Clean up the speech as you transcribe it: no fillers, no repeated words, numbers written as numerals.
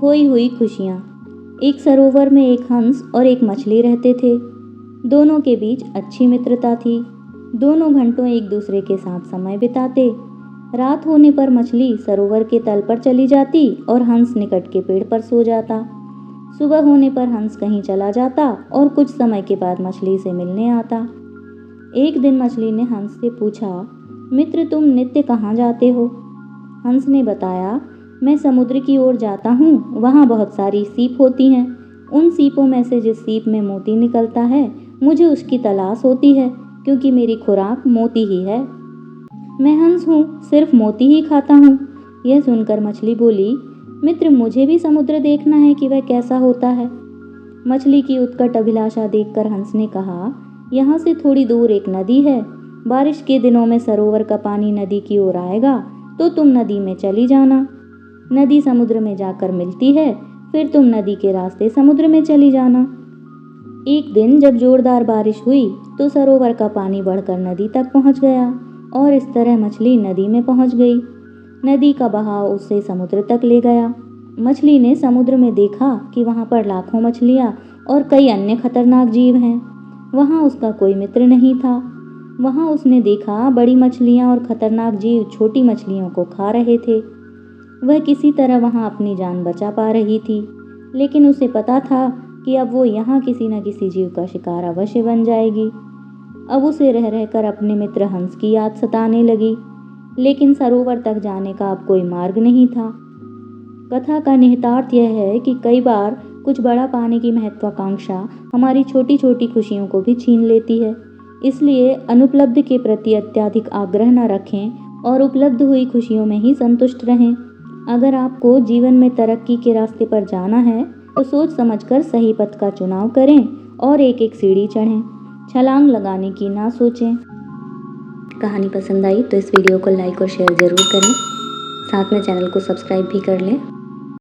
खोई हुई खुशियाँ। एक सरोवर में एक हंस और एक मछली रहते थे। दोनों के बीच अच्छी मित्रता थी। दोनों घंटों एक दूसरे के साथ समय बिताते। रात होने पर मछली सरोवर के तल पर चली जाती और हंस निकट के पेड़ पर सो जाता। सुबह होने पर हंस कहीं चला जाता और कुछ समय के बाद मछली से मिलने आता। एक दिन मछली ने हंस से पूछा, मित्र तुम नित्य कहाँ जाते हो? हंस ने बताया, मैं समुद्र की ओर जाता हूँ, वहाँ बहुत सारी सीप होती हैं। उन सीपों में से जिस सीप में मोती निकलता है मुझे उसकी तलाश होती है, क्योंकि मेरी खुराक मोती ही है। मैं हंस हूँ, सिर्फ मोती ही खाता हूँ। यह सुनकर मछली बोली, मित्र मुझे भी समुद्र देखना है कि वह कैसा होता है। मछली की उत्कट अभिलाषा देखकर हंस ने कहा, यहाँ से थोड़ी दूर एक नदी है। बारिश के दिनों में सरोवर का पानी नदी की ओर आएगा तो तुम नदी में चली जाना। नदी समुद्र में जाकर मिलती है, फिर तुम नदी के रास्ते समुद्र में चली जाना। एक दिन जब जोरदार बारिश हुई तो सरोवर का पानी बढ़कर नदी तक पहुंच गया और इस तरह मछली नदी में पहुंच गई। नदी का बहाव उसे समुद्र तक ले गया। मछली ने समुद्र में देखा कि वहां पर लाखों मछलियां और कई अन्य खतरनाक जीव हैं। वहां उसका कोई मित्र नहीं था। वहां उसने देखा बड़ी मछलियां और खतरनाक जीव छोटी मछलियों को खा रहे थे। वह किसी तरह वहां अपनी जान बचा पा रही थी, लेकिन उसे पता था कि अब वो यहाँ किसी न किसी जीव का शिकार अवश्य बन जाएगी। अब उसे रह रहकर अपने मित्र हंस की याद सताने लगी, लेकिन सरोवर तक जाने का अब कोई मार्ग नहीं था। कथा का निहितार्थ यह है कि कई बार कुछ बड़ा पाने की महत्वाकांक्षा हमारी छोटी छोटी खुशियों को भी छीन लेती है। इसलिए अनुपलब्ध के प्रति अत्यधिक आग्रह न रखें और उपलब्ध हुई खुशियों में ही संतुष्ट रहें। अगर आपको जीवन में तरक्की के रास्ते पर जाना है तो सोच समझकर सही पथ का चुनाव करें और एक एक सीढ़ी चढ़ें। छलांग लगाने की ना सोचें। कहानी पसंद आई तो इस वीडियो को लाइक और शेयर ज़रूर करें। साथ में चैनल को सब्सक्राइब भी कर लें।